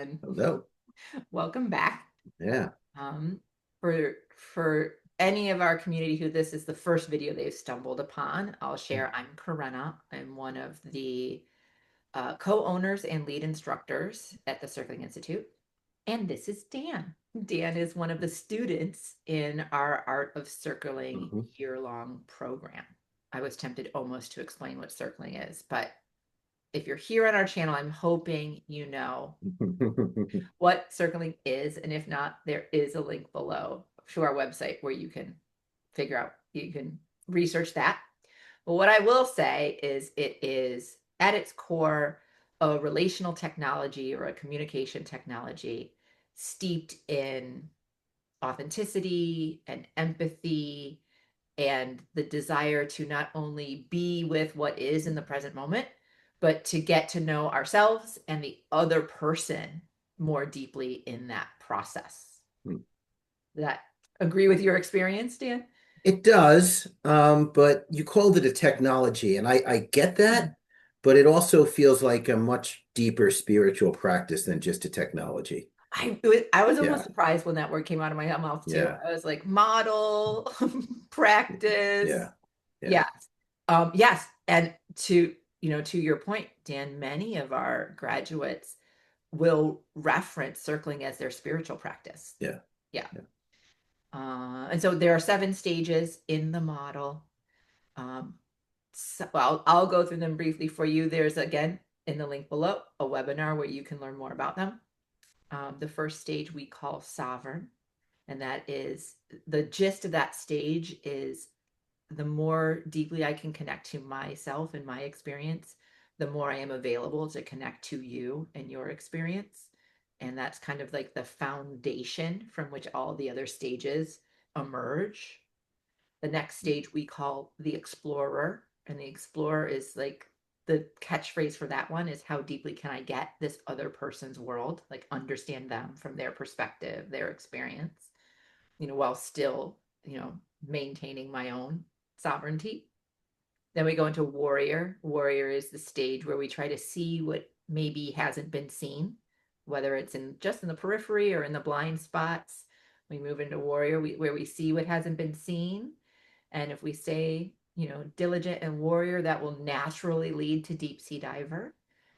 Dan. Hello. Welcome back. Yeah. Um, for any of our community who this is the first video they've stumbled upon, I'll share I'm Korenna. I'm one of the co-owners and lead instructors at the Circling Institute. And this is Dan. Dan is one of the students in our Art of Circling Mhm. year-long program. I was tempted almost to explain what circling is, but if you're here on our channel, I'm hoping you know what circling is. And if not, there is a link below to our website where you can figure out, you can research that. But what I will say is it is at its core a relational technology or a communication technology steeped in authenticity and empathy and the desire to not only be with what is in the present moment, but to get to know ourselves and the other person more deeply in that process. Does that agree with your experience, Dan? It does, but you called it a technology, and I get that, but it also feels like a much deeper spiritual practice than just a technology. I was almost Yeah, surprised when that word came out of my mouth too. yeah, I was like, model, practice. yeah, yeah. Yes. Yes. And to your point, Dan, many of our graduates will reference circling as their spiritual practice. Yeah, Yeah. yeah. And so there are 7 stages in the model. Well, I'll go through them briefly for you. There's, again, in the link below, a webinar where you can learn more about them. The first stage we call sovereign, and that is the gist of that stage is the more deeply I can connect to myself and my experience, the more I am available to connect to you and your experience. And that's kind of like the foundation from which all the other stages emerge. The next stage we call the explorer. And the explorer is like the catchphrase for that one is how deeply can I get this other person's world, like understand them from their perspective, their experience, while still, maintaining my own sovereignty. Then we go into warrior. Warrior is the stage where we try to see what maybe hasn't been seen, whether it's in just in the periphery or in the blind spots. We move into warrior where we see what hasn't been seen. And if we stay, diligent and warrior, that will naturally lead to deep sea diver.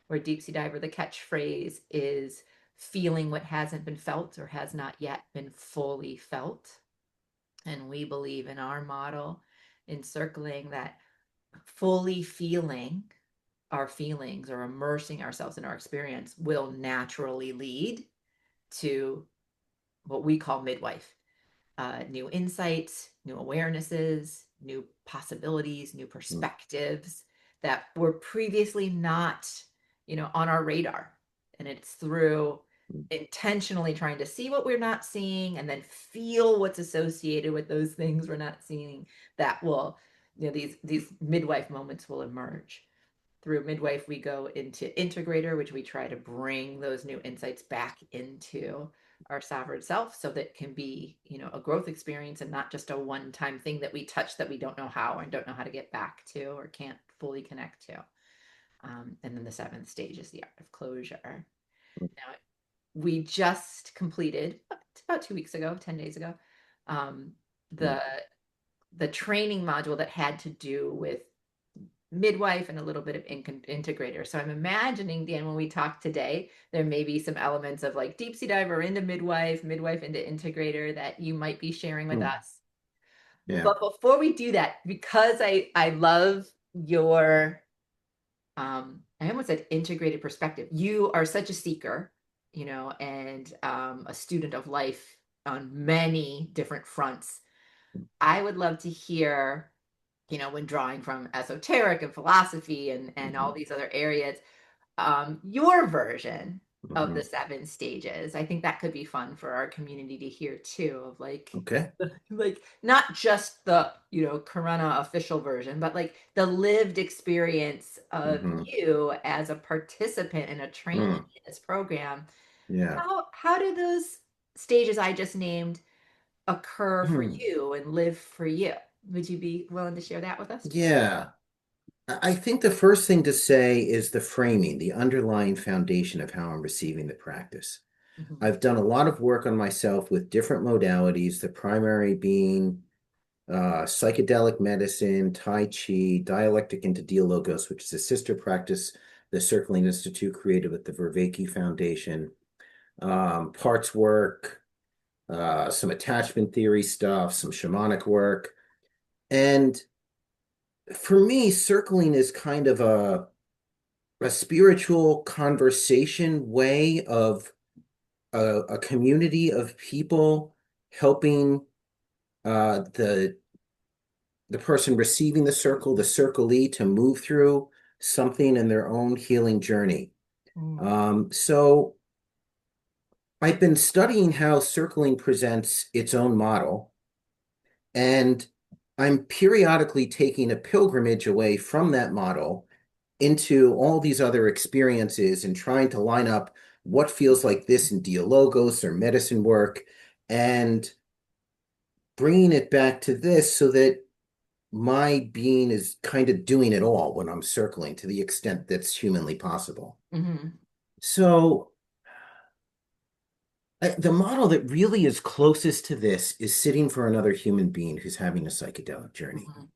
Where deep sea diver, the catchphrase is feeling what hasn't been felt or has not yet been fully felt. And we believe in our model encircling that fully feeling our feelings or immersing ourselves in our experience will naturally lead to what we call midwife, new insights, new awarenesses, new possibilities, new Mm. perspectives that were previously not, on our radar. And it's through intentionally trying to see what we're not seeing and then feel what's associated with those things we're not seeing that will, these midwife moments will emerge. Through midwife, we go into integrator, which we try to bring those new insights back into our sovereign self so that it can be, a growth experience and not just a one-time thing that we touch that we don't know how and don't know how to get back to or can't fully connect to. And then the 7th stage is the art of closure. Now, we just completed about 2 weeks ago, 10 days ago, um, Mm. the the training module that had to do with midwife and a little bit of integrator. So I'm imagining, Dan, when we talk today, there may be some elements of like deep sea diver into midwife, midwife into integrator that you might be sharing with Mm. us. Yeah. But before we do that, because I love your I almost said integrated perspective. You are such a seeker, and a student of life on many different fronts. I would love to hear, when drawing from esoteric and philosophy and all Mhm. these other areas, your version of the Mhm. 7 stages. I think that could be fun for our community to hear too, of like, Okay. like not just the, Corona official version, but like the lived experience of Hmm. you as a participant in a training Mm. in this program. Yeah. How do those stages I just named occur for Hmm. you and live for you? Would you be willing to share that with us? Yeah. I think the first thing to say is the framing, the underlying foundation of how I'm receiving the practice. Mhm. I've done a lot of work on myself with different modalities, the primary being psychedelic medicine, Tai Chi, dialectic into Dialogos, which is a sister practice the Circling Institute created with the Vervaeke Foundation, parts work, some attachment theory stuff, some shamanic work. And for me, circling is kind of a spiritual conversation way of a community of people helping the person receiving the circlee, to move through something in their own healing journey. Mm. So I've been studying how circling presents its own model, and I'm periodically taking a pilgrimage away from that model into all these other experiences and trying to line up what feels like this in dialogos or medicine work and bringing it back to this so that my being is kind of doing it all when I'm circling to the extent that's humanly possible. Mhm. So the model that really is closest to this is sitting for another human being who's having a psychedelic journey, Mhm.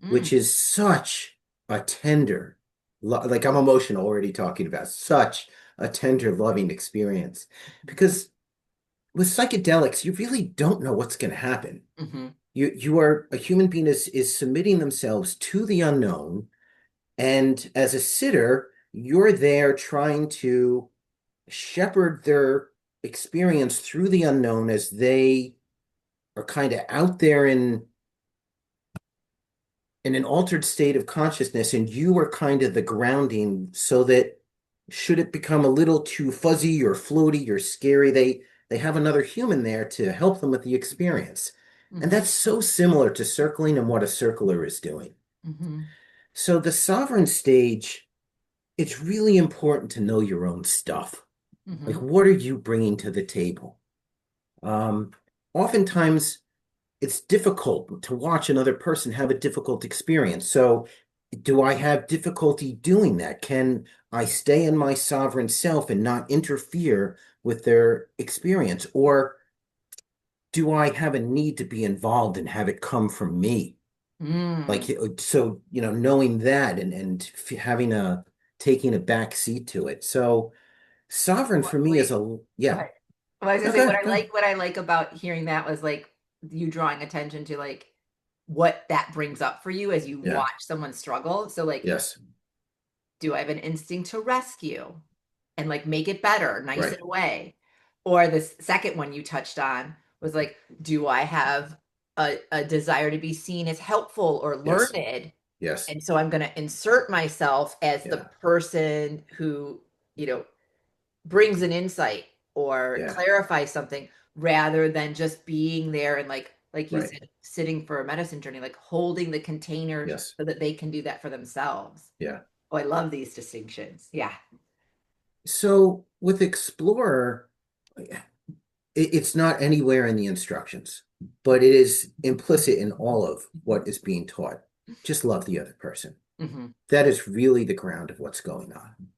Mm. which is such a tender, like I'm emotional already talking about, such a tender, loving experience. Because with psychedelics, you really don't know what's going to happen. Mhm. You are a human being is submitting themselves to the unknown, and as a sitter, you're there trying to shepherd their experience through the unknown as they are kind of out there in an altered state of consciousness, and you are kind of the grounding so that should it become a little too fuzzy or floaty or scary, they have another human there to help them with the experience. And Mhm. that's so similar to circling and what a circler is doing. Mhm. So the sovereign stage, it's really important to know your own stuff. Like, Mhm. what are you bringing to the table? Um, Oftentimes, it's difficult to watch another person have a difficult experience. So, do I have difficulty doing that? Can I stay in my sovereign self and not interfere with their experience? Or do I have a need to be involved and have it come from me? Like, Mm. so, knowing that and having taking a back seat to it. So, sovereign for me is Wait, a, go yeah. ahead. Well, I was gonna say Okay, go. what I like about hearing that was like you drawing attention to like what that brings up for you as you Yeah. watch someone struggle. So like, Yes. do I have an instinct to rescue and like make it better, nice it Right. away? Or the second one you touched on was like, do I have a desire to be seen as helpful or Yes. learned? Yes. And so I'm going to insert myself as the Yeah. person who, you know, brings an insight or Yeah. clarifies something rather than just being there and like you Right. said, sitting for a medicine journey, like holding the containers Yes. so that they can do that for themselves. Yeah. Oh, I love these distinctions. Yeah. So with Explorer, it's not anywhere in the instructions, but it is implicit in all of what is being taught. Just love the other person. Hmm. That is really the ground of what's going on.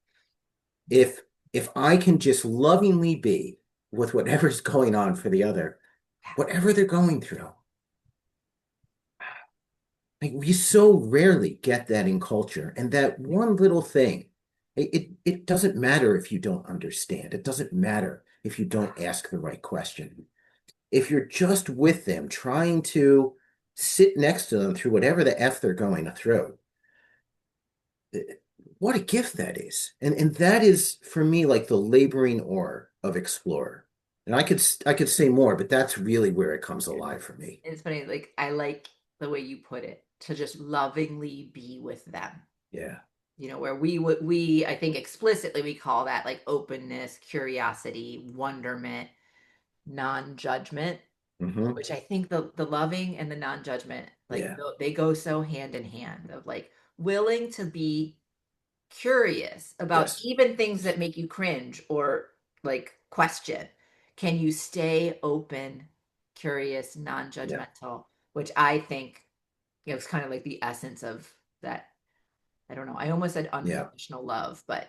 If I can just lovingly be with whatever's going on for the other, whatever they're going through, like we so rarely get that in culture. And that one little thing, it doesn't matter if you don't understand. It doesn't matter if you don't ask the right question. If you're just with them, trying to sit next to them through whatever the F they're going through, eh, what a gift that is. And that is for me like the laboring oar of Explorer. And I could say more, but that's really where it comes alive for me. It's funny, like I like the way you put it, to just lovingly be with them. Yeah. You know, where we I think explicitly we call that like openness, curiosity, wonderment, non-judgment, Hmm. which I think the loving and the non-judgment, like Yeah. they go so hand in hand of like willing to be curious about Yes. even things that make you cringe or like question. Can you stay open, curious, Yeah. non-judgmental, which I think, you know, it's kind of like the essence of that I don't know. I almost said Yeah. unconditional love, but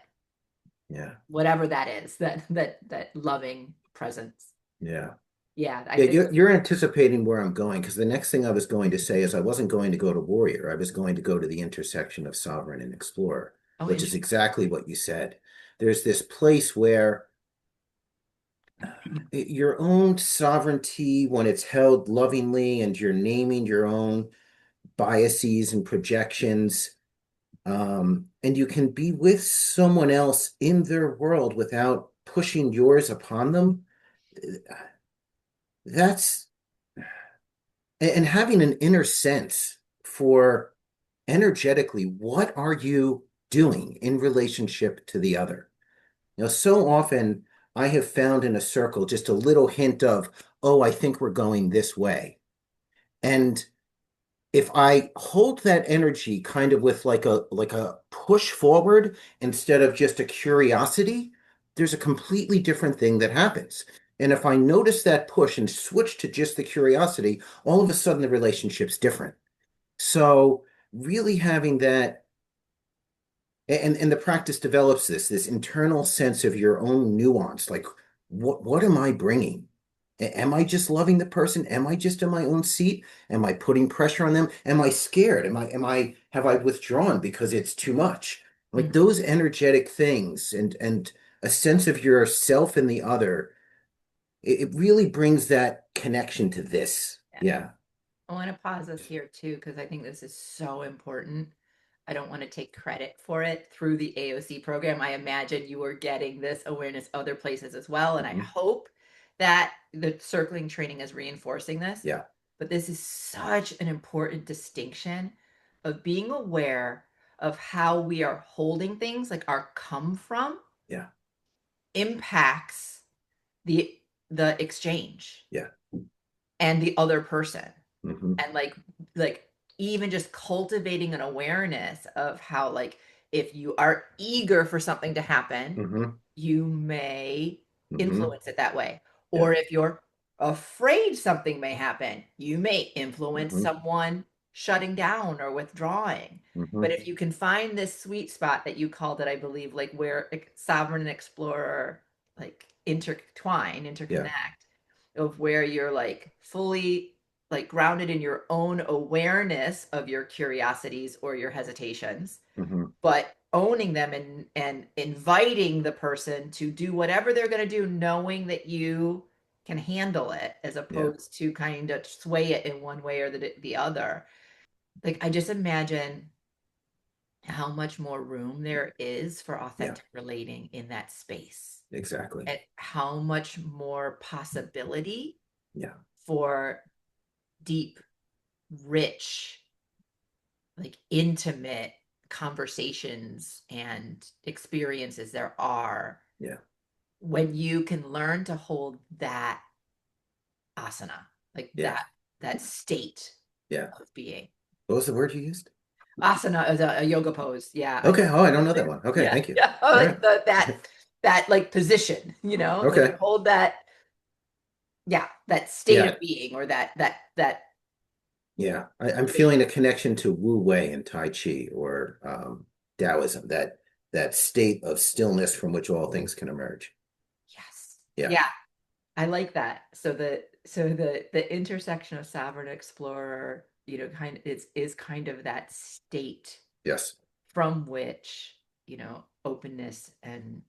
Yeah. whatever that is, that loving presence. Yeah. Yeah, I Yeah, think you're anticipating where I'm going because the next thing I was going to say is I wasn't going to go to warrior. I was going to go to the intersection of sovereign and explorer, oh which is interesting. exactly what you said. There's this place where your own sovereignty, when it's held lovingly and you're naming your own biases and projections, and you can be with someone else in their world without pushing yours upon them. That's and having an inner sense for energetically, what are you doing in relationship to the other? So often I have found in a circle just a little hint of, oh, I think we're going this way. And if I hold that energy kind of with like a push forward instead of just a curiosity, there's a completely different thing that happens. And if I notice that push and switch to just the curiosity, all of a sudden the relationship's different. So really having that and the practice develops this internal sense of your own nuance, like what am I bringing? Am I just loving the person? Am I just in my own seat? Am I putting pressure on them? Am I scared? Have I withdrawn because it's too much? Like Mhm. those energetic things and a sense of yourself and the other, it really brings that connection to this. Yeah. Yeah. I want to pause us here too, because I think this is so important. I don't want to take credit for it through the AOC program. I imagine you are getting this awareness other places as well. And I Mhm. hope that the circling training is reinforcing this. Yeah. But this is such an important distinction of being aware of how we are holding things, like our come from Yeah. impacts the the exchange Yeah. and the other person. Hmm. And like even just cultivating an awareness of how like if you are eager for something to happen, Hmm. you may Hmm. influence it that way. Yeah. Or if you're afraid something may happen, you may influence Hmm. someone shutting down or withdrawing. But Hmm. if you can find this sweet spot that you called it, I believe, like where sovereign and explorer like intertwine, Yeah. interconnect, of where you're like fully like grounded in your own awareness of your curiosities or your hesitations, Hmm. but owning them and inviting the person to do whatever they're going to do, knowing that you can handle it, as Yeah. opposed to kind of sway it in one way or the other. Like I just imagine how much more room there is for Yeah. authentic relating in that space, Exactly. and how much more possibility Yeah. for deep, rich, like intimate conversations and experiences there are Yeah. when you can learn to hold that asana, like Yeah. that state Yeah. of being. What was the word you used? Asana is a yoga pose. Yeah, I Okay. think. Oh, I don't know that one. Okay. Yeah, Thank you. yeah. All Like right. that like position, like you Okay. hold that, yeah, that state of Yeah. being, or that Yeah. I'm position. feeling a connection to Wu Wei and Tai Chi or Taoism, that state of stillness from which all things can emerge. Yes. Yeah. Yeah, I like that. So the intersection of sovereign explorer, kind of is kind of that state Yes. from which, openness and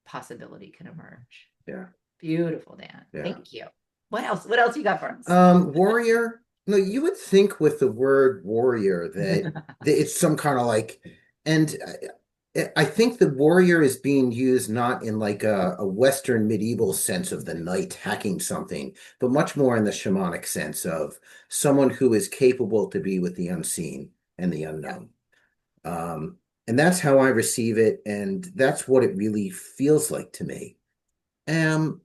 possibility can emerge. Yeah. Beautiful, Dan. Yeah. Thank you. What else? What else you got for us? Warrior. No, you would think with the word warrior that it's some kind of like, and I think the warrior is being used not in like a Western medieval sense of the knight hacking something, but much more in the shamanic sense of someone who is capable to be with the unseen and the Yeah. unknown. Um, and that's how I receive it, and that's what it really feels like to me. Um,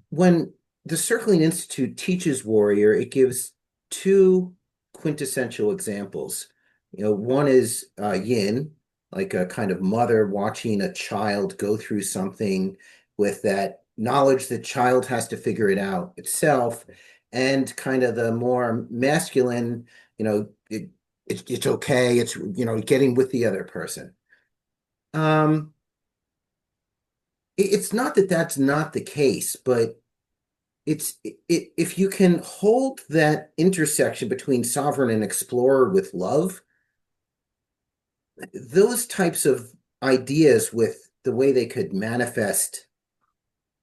when the Circling Institute teaches warrior, it gives two quintessential examples. One is yin, like a kind of mother watching a child go through something with that knowledge that child has to figure it out itself, and kind of the more masculine, you know, it's okay. It's, getting with the other person. Um, it's not that that's not the case, but if you can hold that intersection between sovereign and explorer with love, those types of ideas with the way they could manifest,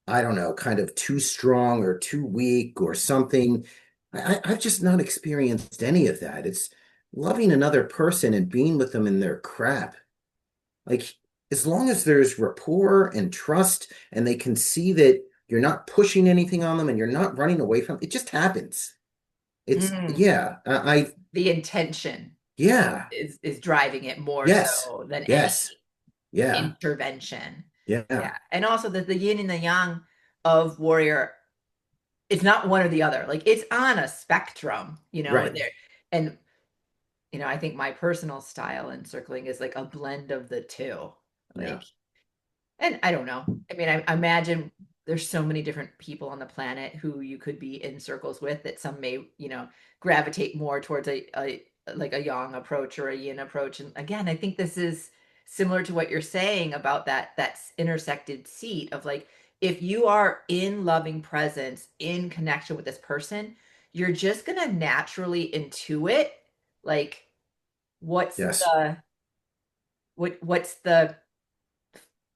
I don't know, kind of too strong or too weak or something. I've just not experienced any of that. It's loving another person and being with them in their crap. Like, as long as there's rapport and trust and they can see that you're not pushing anything on them and you're not running away from it, just happens. It's, Mm. yeah, The intention yeah, is driving it more yes, so than any yes, yeah, intervention. yeah, Yeah. And also the yin and the yang of warrior, it's not one or the other. Like it's on a spectrum, right, there. And I think my personal style in circling is like a blend of the two. yeah, Like, and I don't know. I mean, I imagine there's so many different people on the planet who you could be in circles with that some may, gravitate more towards a like a yang approach or a yin approach. And again, I think this is similar to what you're saying about that intersected seat of like if you are in loving presence, in connection with this person, you're just gonna naturally intuit like what's yes, what's the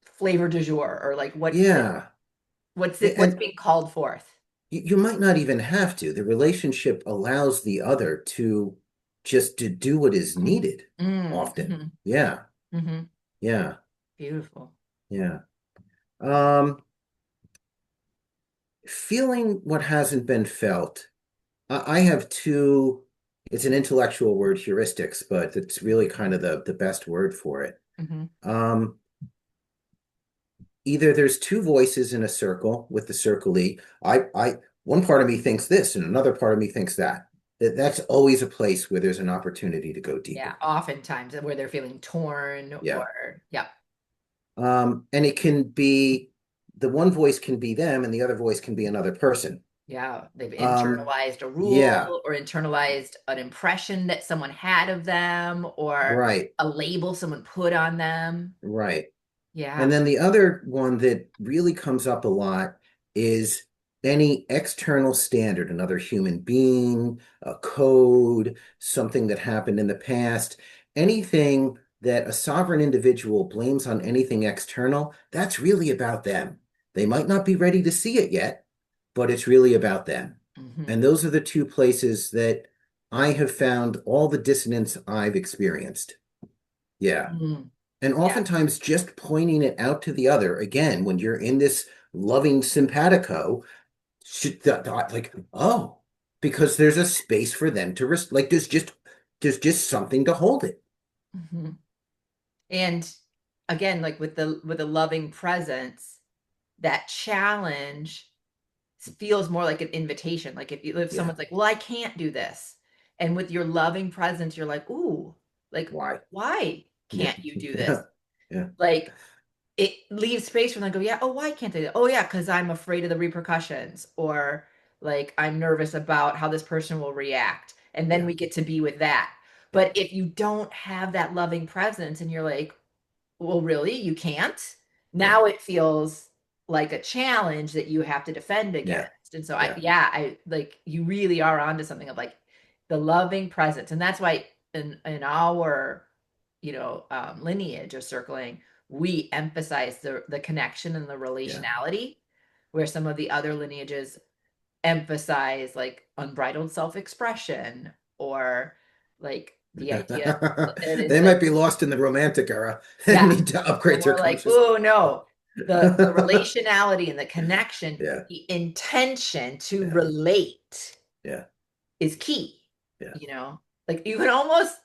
flavor du jour or like yeah. what's And being called forth. you might not even have to. The relationship allows the other to just to do what is needed often. Mm-hmm, Yeah, mm-hmm. yeah, Beautiful. yeah. Um, Feeling what hasn't been felt. I have two, it's an intellectual word, heuristics, but it's really kind of the best word for it. Mm-hmm. Um, Either there's two voices in a circle with the circlee. One part of me thinks this, and another part of me thinks that. That's always a place where there's an opportunity to go Yeah, deeper. oftentimes where they're feeling torn Yeah. or yeah, And it can be the one voice can be them, and the other voice can be another person. yeah, they've Um, internalized a yeah, rule or internalized an impression that someone had of them or right, a label someone put on them. right. And Yeah. then the other one that really comes up a lot is any external standard, another human being, a code, something that happened in the past, anything that a sovereign individual blames on anything external, that's really about them. They might not be ready to see it yet, but it's really about them. Hmm. And those are the two places that I have found all the dissonance I've experienced. Yeah. Mm. And Yeah. oftentimes just pointing it out to the other, again, when you're in this loving simpatico, like, oh, because there's a space for them to like there's just something to hold it. Hmm. And again, like with the loving presence, that challenge feels more like an invitation. Like if Yeah. someone's like, "Well, I can't do this," and with your loving presence, you're like, "Ooh, like Why? why Yeah. can't you do this?" Yeah. Yeah. Like it leaves space for them to go, "Yeah, oh, why can't they? Oh, yeah, because I'm afraid of the repercussions, or like I'm nervous about how this person will react." And then Yeah. we get to be with that. Yeah. But if you don't have that loving presence and you're like, well, really? You can't? Yeah. Now it feels like a challenge that you have to defend Yeah. against. And so Yeah. yeah, I like you really are onto something of like the loving presence. And that's why in our, lineage of circling, we emphasize the connection and the Yeah. relationality, where some of the other lineages emphasize like unbridled self-expression or like the idea it is They like might be lost in the romantic era and yeah. need to And upgrade their we're like, consciousness. oh no, the relationality and the connection, Yeah. the intention to Yeah. relate Yeah. is key. Yeah. Like you can almost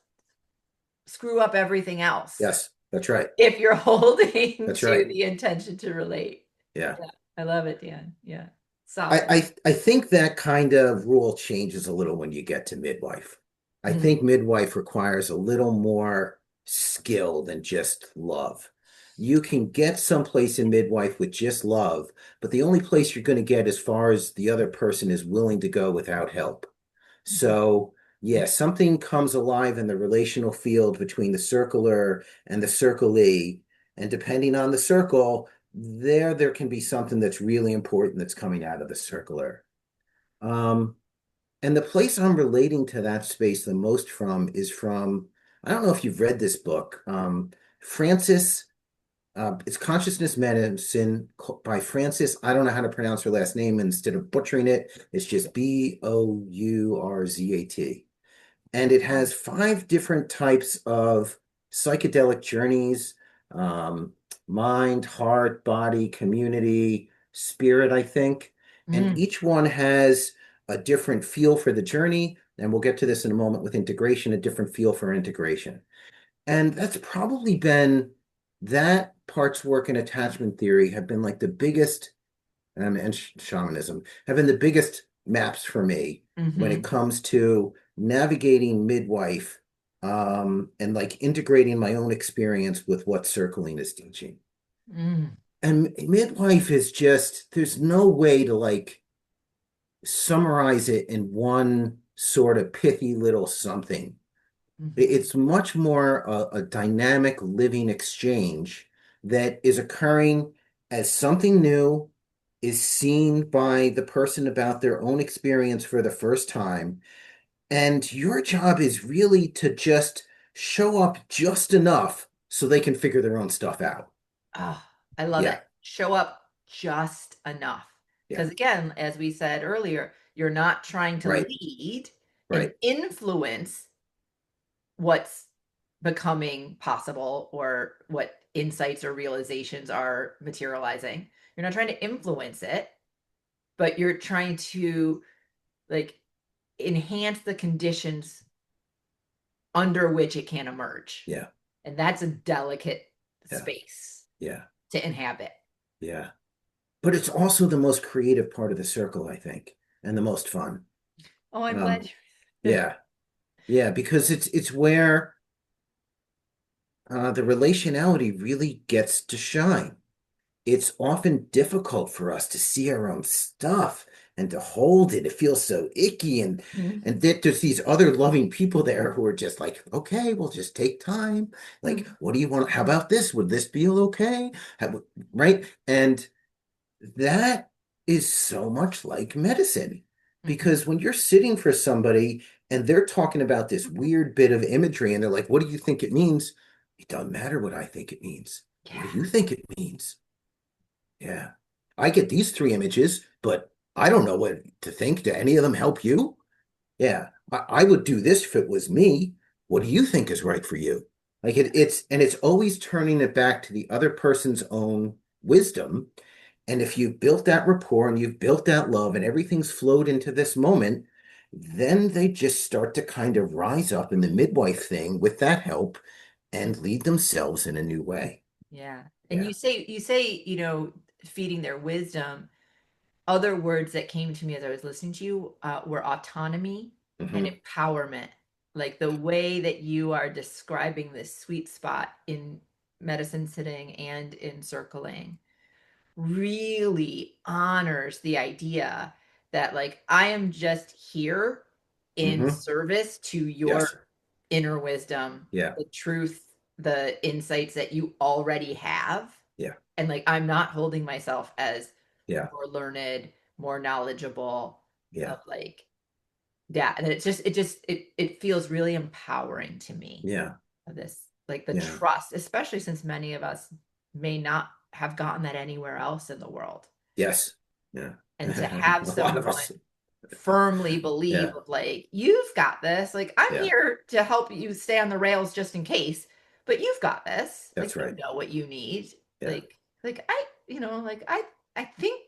screw up everything else Yes. That's right. if you're holding That's to right. the intention to relate. Yeah. Yeah, I love it, Dan. Yeah, I, solid. I think that kind of rule changes a little when you get to midwife. I Mm, think midwife requires a little more skill than just love. You can get someplace in midwife with just love, but the only place you're going to get as far as the other person is willing to go without help. mhm, So yeah, something comes alive in the relational field between the circular and the circlee. And depending on the circle, there can be something that's really important that's coming out of the circular. Um, and the place I'm relating to that space the most from is from, I don't know if you've read this book, Francis, it's Consciousness Medicine by Francis. I don't know how to pronounce her last name. Instead of butchering it, it's just Bourzat. And it Oh. has 5 different types of psychedelic journeys, um, mind, heart, body, community, spirit, I think. And Mm, each one has a different feel for the journey. And we'll get to this in a moment with integration, a different feel for integration. And that's probably been that parts work and attachment theory have been like the biggest, and shamanism have been the biggest maps for me when it hmm comes to navigating midwife, and like integrating my own experience with what circling is teaching. mm, And midwife is just, there's no way to like summarize it in one sort of pithy little something. hmm It's much more a dynamic living exchange that is occurring as something new is seen by the person about their own experience for the first time. And your job is really to just show up just enough so they can figure their own stuff out. Oh, I love Yeah, it. Show up just enough. yeah, Because again, as we said earlier, you're not trying to right, lead and right. influence what's becoming possible or what insights or realizations are materializing. You're not trying to influence it, but you're trying to like enhance the conditions under which it can emerge. Yeah, And that's a delicate yeah, space yeah, to inhabit. yeah. But it's also the most creative part of the circle, I think, and the most fun. Oh, I'm glad Um, you. yeah, yeah, because it's where the relationality really gets to shine. It's often difficult for us to see our own stuff and to hold it. It feels so icky, Mhm. and that there's these other loving people there who are just like, okay, we'll just take time. Like, what do you want? How about this? Would this feel okay? Right? And that is so much like medicine. Mhm. Because when you're sitting for somebody and they're talking about this weird bit of imagery and they're like, what do you think it means? It doesn't matter what I think it means. What do Yeah. you think it means? Yeah. I get these 3 images, but I don't know what to think. Do any of them help you? Yeah. I would do this if it was me. What do you think is right for you? Like it's always turning it back to the other person's own wisdom. And if you've built that rapport and you've built that love and everything's flowed into this moment, then they just start to kind of rise up in the midwife thing with that help and lead themselves in a new way. Yeah. And Yeah. feeding their wisdom. Other words that came to me as I was listening to you were autonomy and Hmm. empowerment. Like the way that you are describing this sweet spot in medicine sitting and in circling really honors the idea that like I am just here in Hmm. service to Yes. your inner wisdom, Yeah. the truth, the insights that you already have. Yeah. And like I'm not holding myself as Yeah. more learned, more knowledgeable Yeah. of like yeah, and it feels really empowering to me Yeah. of this like the Yeah. trust, especially since many of us may not have gotten that anywhere else in the world. Yes. Yeah. And to have A lot of someone us. firmly believe Yeah. of like, you've got this. Like, I'm Yeah. here to help you stay on the rails just in case, but you've got this. Like, That's you right. know what you need. Yeah. Like I think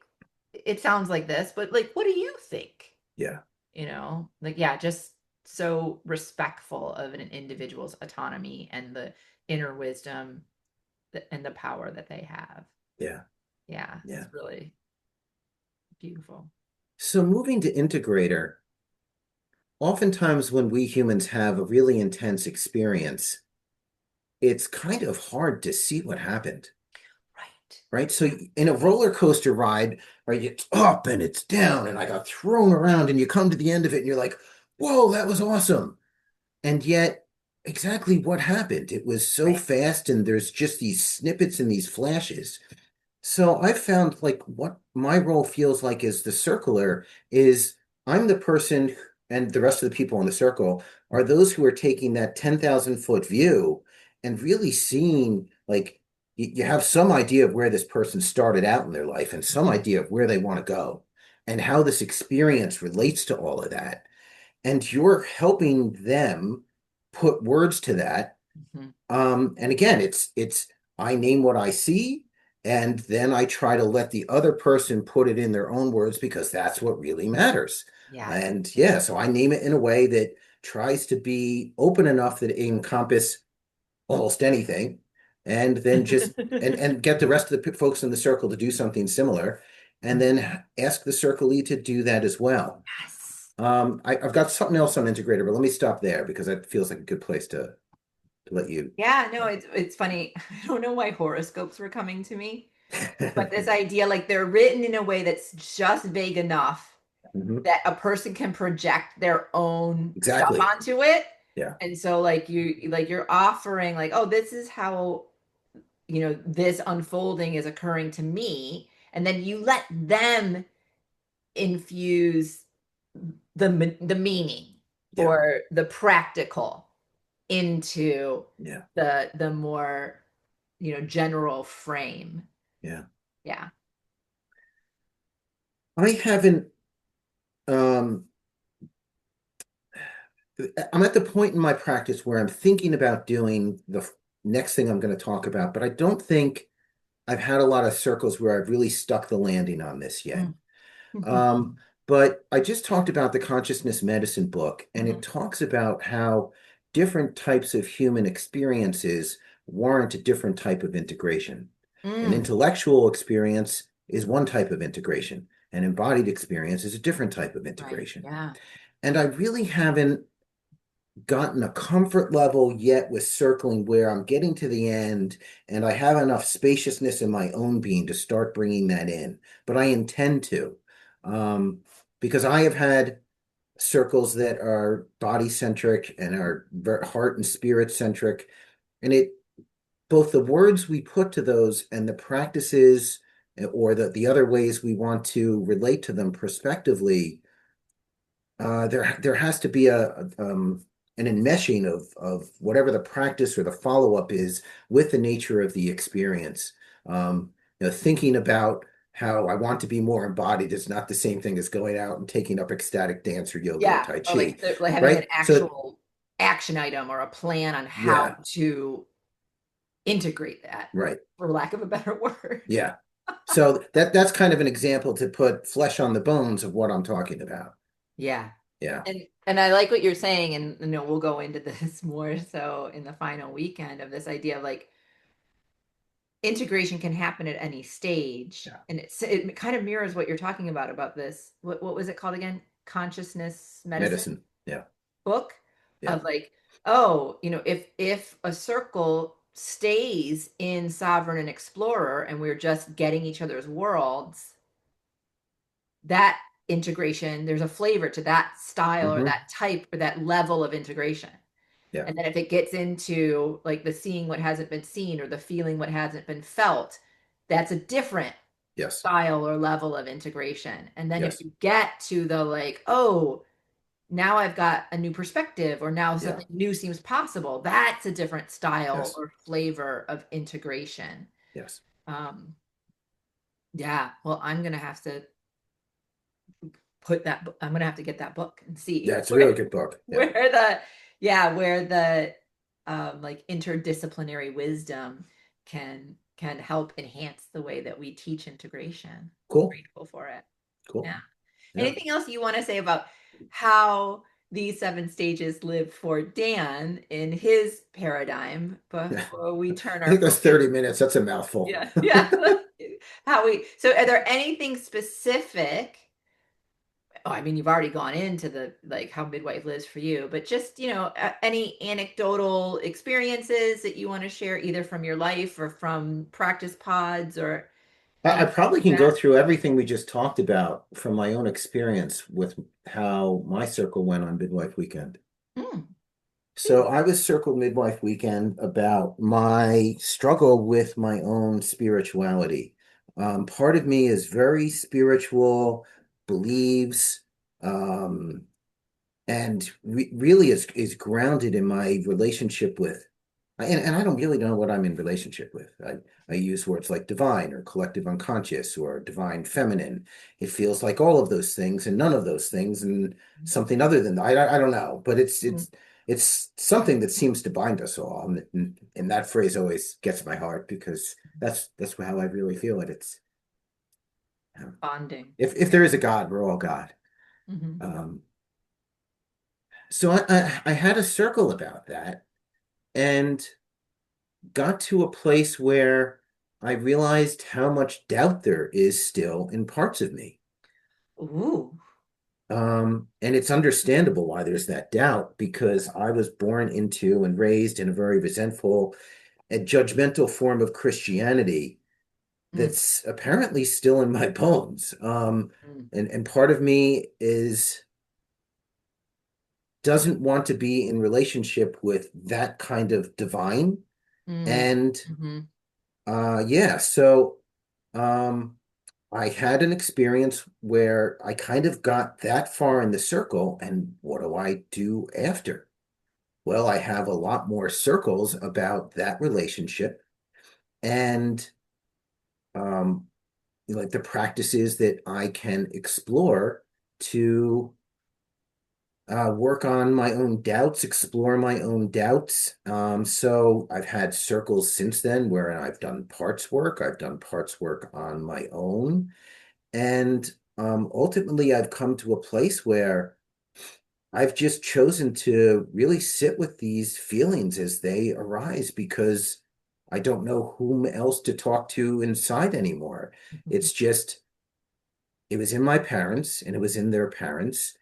it sounds like this, but like, what do you think? Yeah. Like, yeah, just so respectful of an individual's autonomy and the inner wisdom and the power that they have. Yeah. Yeah, Yeah. it's really beautiful. So moving to Integrator, oftentimes when we humans have a really intense experience, it's kind of hard to see what happened, Right. right? So in a roller coaster ride, right, it's up and it's down, and I got thrown around, and you come to the end of it, and you're like, whoa, that was awesome. And yet, exactly what happened? It was so Right. fast, and there's just these snippets and these flashes. So I found like what my role feels like as the circler is I'm the person, and the rest of the people in the circle are those who are taking that 10,000 foot view and really seeing like you have some idea of where this person started out in their life and some Mhm. idea of where they want to go and how this experience relates to all of that. And you're helping them put words to that. Mhm. And again, it's I name what I see, and then I try to let the other person put it in their own words because that's what really matters. Yeah. And yeah, so I name it in a way that tries to be open enough that it encompass almost anything, and then just and get the rest of the folks in the circle to do something similar, and then ask the circlee to do that as well. Yes. I've got something else on Integrator, but let me stop there because that feels like a good place to let you. Yeah, no, it's funny. I don't know why horoscopes were coming to me, but this idea, like they're written in a way that's just vague enough Mhm. that a person can project their own stuff Exactly. onto it. Yeah. And so you're offering like, oh, this is how, this unfolding is occurring to me. And then you let them infuse the meaning Yeah. or the practical into Yeah. the more, general frame. Yeah. Yeah. I haven't um I'm at the point in my practice where I'm thinking about doing the next thing I'm going to talk about, but I don't think I've had a lot of circles where I've really stuck the landing on this yet. Mm. Um, but I just talked about the consciousness medicine book, and it Mhm. talks about how different types of human experiences warrant a different type of integration. An Mm. intellectual experience is one type of integration, an embodied experience is a different type of Right. integration. Yeah. And I really haven't gotten a comfort level yet with circling where I'm getting to the end and I have enough spaciousness in my own being to start bringing that in. But I intend to, um, because I have had circles that are body centric and are heart and spirit centric. And it, both the words we put to those and the practices or the other ways we want to relate to them prospectively there has to be an enmeshing of whatever the practice or the follow-up is with the nature of the experience. Thinking about how I want to be more embodied is not the same thing as going out and taking up ecstatic dance or yoga or Yeah. Tai Or Chi, like having an right? So actual action item or a plan on how yeah, to integrate that, right. for lack of a better word. Yeah. So that's kind of an example to put flesh on the bones of what I'm talking about. Yeah. Yeah. And I like what you're saying, and we'll go into this more so in the final weekend of this idea of like integration can happen at any stage. Yeah. And it kind of mirrors what you're talking about this. What was it called again? Consciousness medicine Medicine. Yeah. book Yeah. of like, oh, if a circle stays in sovereign and explorer and we're just getting each other's worlds, that integration, there's a flavor to that style or Hmm. that type or that level of integration. Yeah. And then if it gets into like the seeing what hasn't been seen or the feeling what hasn't been felt, that's a different Yes. style or level of integration. And then if Yes. you get to the like, oh, now I've got a new perspective or now Yeah. something new seems possible, that's a different style Yes. or flavor of integration. Yes. Um, yeah, well, I'm gonna have to I'm gonna have to get that book and Yeah, see it's a really good book. Yeah. where the yeah where the like interdisciplinary wisdom can help enhance the way that we teach integration. Cool. Grateful for it. Cool. Yeah. Yeah. Anything else you want to say about how these seven stages live for Dan in his paradigm Yeah. before we turn I our think that's focus? 30 minutes. That's a mouthful. Yeah, yeah. So are there anything specific? Oh, I mean, you've already gone into the like how midwife lives for you, but just, any anecdotal experiences that you want to share either from your life or from practice pods or I And probably can go that, through everything we just talked about from my own experience with how my circle went on Midwife Weekend. mm, So please. I was circled Midwife Weekend about my struggle with my own spirituality. Part of me is very spiritual, believes, um, and re really is grounded in my relationship with, and I don't really know what I'm in relationship with. I use words like divine or collective unconscious or divine feminine. It feels like all of those things and none of those things and something other than that. I don't know, but Mm, it's something that seems to bind us all, and that phrase always gets my heart because that's how I really feel it. It's bonding. if there is a God, we're all God. Hmm. Um, so I had a circle about that and got to a place where I realized how much doubt there is still in parts of me. Ooh. And it's understandable why there's that doubt because I was born into and raised in a very resentful and judgmental form of Christianity Mm, that's apparently still in my bones. mm, And part of me is doesn't want to be in relationship with that kind of divine. mm, And hmm. yeah, so um I had an experience where I kind of got that far in the circle, and what do I do after? Well, I have a lot more circles about that relationship and um like the practices that I can explore to work on my own doubts, explore my own doubts. So I've had circles since then where I've done parts work, I've done parts work on my own. And ultimately, I've come to a place where I've just chosen to really sit with these feelings as they arise because I don't know whom else to talk to inside anymore. Hmm. It's just, it was in my parents and it was in their parents.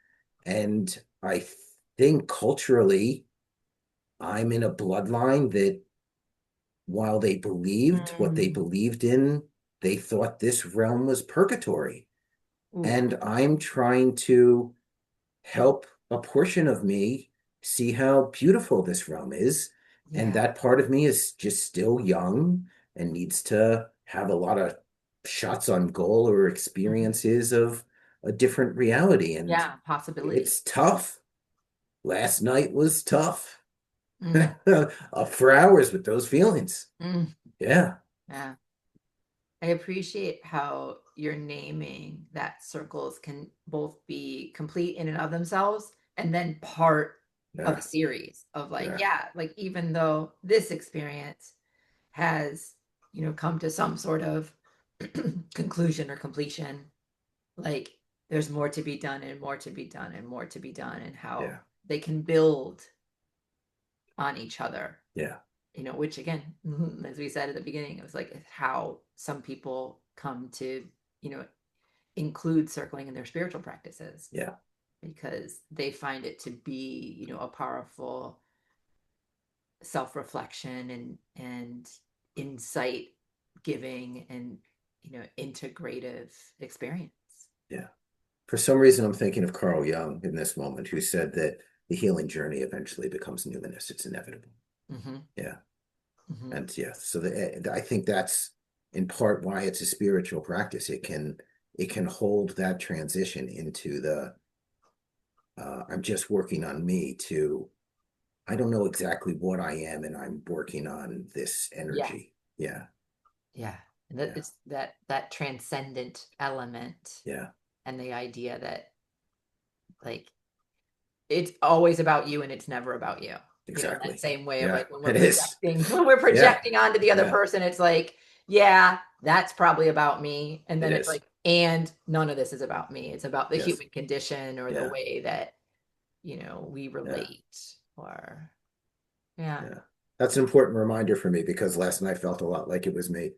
And I think culturally, I'm in a bloodline that while they believed what they Mm. believed in, they thought this realm was purgatory. Ooh. And I'm trying to help a portion of me see how beautiful this realm is. And Yeah. that part of me is just still young and needs to have a lot of shots on goal or Hmm. experiences of a different reality. And Yeah. Possibility. it's tough. Last night was tough. Mm, Up for hours with those feelings. mm, Yeah, yeah. I appreciate how you're naming that circles can both be complete in and of themselves and then part of a yeah, series of like, yeah, yeah, like even though this experience has, come to some sort of conclusion or completion, like there's more to be done and more to be done and more to be done and how yeah, they can build on each other, yeah, which again, as we said at the beginning, it was like how some people come to, you know, include circling in their spiritual practices yeah, because they find it to be, a powerful self-reflection and insight giving and, integrative experience. yeah. For some reason, I'm thinking of Carl Jung in this moment, who said that the healing journey eventually becomes numinous. It's inevitable. Hmm. Yeah. Hmm. And yeah, so I think that's in part why it's a spiritual practice. It can hold that transition into the I'm just working on me to I don't know exactly what I am and I'm working on this Yeah. energy. Yeah. Yeah. And that Yeah. it's that transcendent element Yeah. and the idea that like it's always about you and it's never about you. In that Exactly. same way of Yeah. like It is. when we're Yeah. projecting onto the other Yeah. person, it's like, yeah, that's probably about me. And It then it's is. like, and none of this is about me. It's about the Yes. human condition or the Yeah. way that, we Yeah. relate or yeah. Yeah. That's an important reminder for me because last night felt a lot like it was me.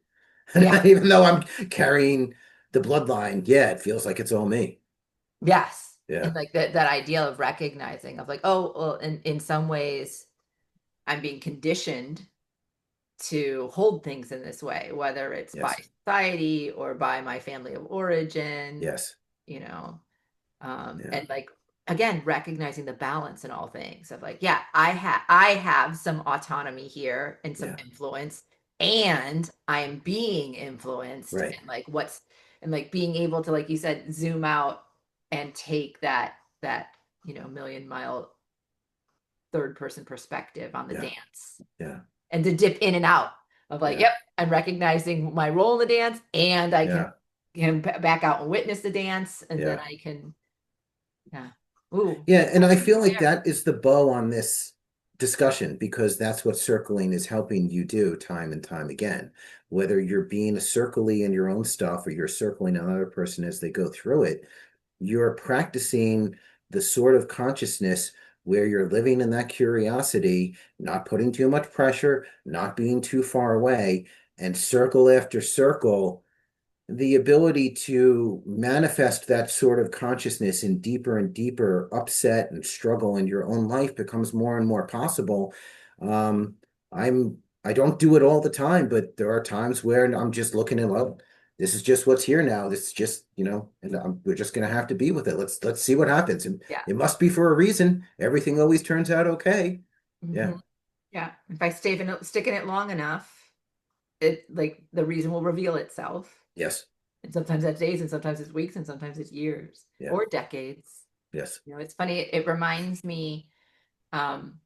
Yeah. Even though I'm carrying the bloodline, yeah, it feels like it's all me. Yes. And Yeah. like that idea of recognizing of like, oh, well, in some ways I'm being conditioned to hold things in this way, whether it's by Yes. society or by my family of origin, Yes. you know, Yeah. and like again, recognizing the balance in all things of like, yeah, I have some autonomy here and some Yeah. influence, and I'm being influenced, Right. and like what's and like being able to, like you said, zoom out and take that million mile third person perspective on the Yeah. dance Yeah. and to dip in and out of like, Yeah. yep, I'm recognizing my role in the dance, and I Yeah. can back out and witness the dance, and then Yeah. I can, yeah. Ooh, Yeah. And I feel like there. that is the bow on this discussion because that's what circling is helping you do time and time again. Whether you're being a circly in your own stuff or you're circling another person as they go through it, you're practicing the sort of consciousness where you're living in that curiosity, not putting too much pressure, not being too far away, and circle after circle, the ability to manifest that sort of consciousness in deeper and deeper upset and struggle in your own life becomes more and more possible. Um, I don't do it all the time, but there are times where I'm just looking at, well, this is just what's here now. This is just, and we're just going to have to be with it. Let's see what happens. And Yeah. it must be for a reason. Everything always turns out okay. Hmm. Yeah. Yeah. If I stick in it long enough, it like the reason will reveal itself. Yes. And sometimes that's days, and sometimes it's weeks, and sometimes it's years Yeah. or decades. Yes. It's funny. It reminds me, um,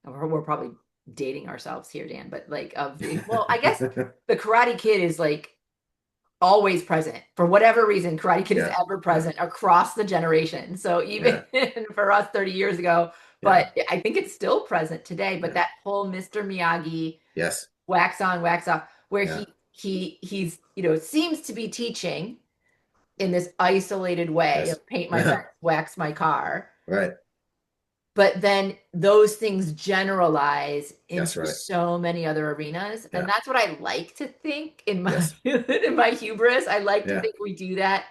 we're probably dating ourselves here, Dan, but like well, I guess the Karate Kid is like always present for whatever reason. Karate Kid is Yeah. ever Yeah. present across the generation. So even Yeah. for us 30 years ago, but Yeah. I think it's still present today. But Yeah. that whole Mr. Miyagi Yes. wax on, wax off, where Yeah. he's seems to be teaching in this isolated way Yes. of paint my fence, wax my car. Right. But then those things generalize That's into right. so many other arenas. And Yeah. that's what I like to think in my Yes. in my hubris. I like to Yeah. think we do that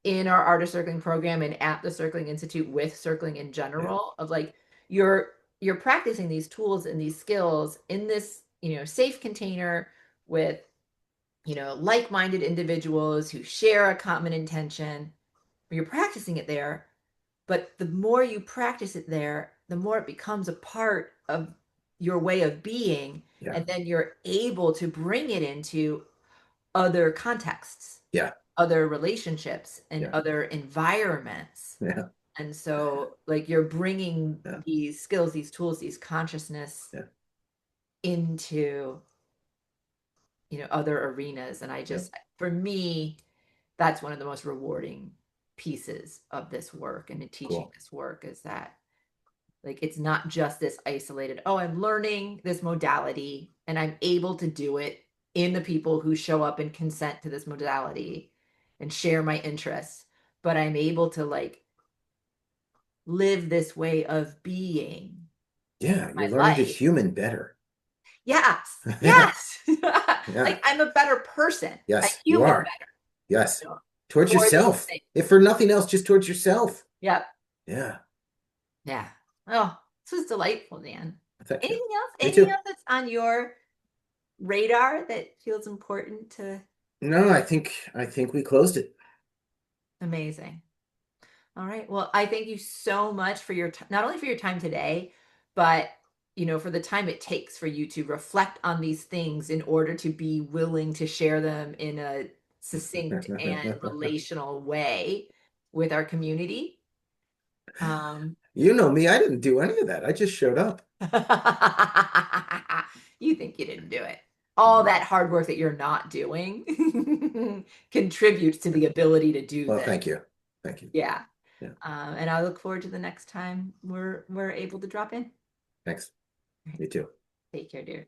in our artist circling program and at the Circling Institute with circling in Yeah. general of like you're practicing these tools and these skills in this, safe container with, like-minded individuals who share a common intention. You're practicing it there, but the more you practice it there, the more it becomes a part of your way of being. Yeah. And then you're able to bring it into other contexts, Yeah. other relationships, and Yeah. other environments. Yeah. And so, like, you're bringing Yeah. these skills, these tools, these consciousness Yeah. into, other arenas. And I Yeah. just, for me, that's one of the most rewarding pieces of this work and in teaching Cool. this work is that like it's not just this isolated, oh, I'm learning this modality and I'm able to do it in the people who show up and consent to this modality and share my interests, but I'm able to like live this way of being Yeah. my You're learning to life. human better. Yes, Yeah. yes. Yeah. Like I'm a better person, a Yes, you human are. better, Yes. Towards for these yourself. things. If for nothing else, just towards yourself. Yep. Yeah. Yeah. Oh, this was delightful, Dan. Thank you. Anything else? Me Anything too. else that's on your radar that feels important to? No, I think we closed it. Amazing. All right. Well, I thank you so much for your not only for your time today, but for the time it takes for you to reflect on these things in order to be willing to share them in a succinct and relational way with our community. Um, You know me, I didn't do any of that. I just showed up. You think you didn't do it. All that hard work that you're not doing contributes to the ability to do Well, this. thank you. Thank you. Yeah. Yeah. And I look forward to the next time we're able to drop in. Thanks. All right. You too. Take care, dear.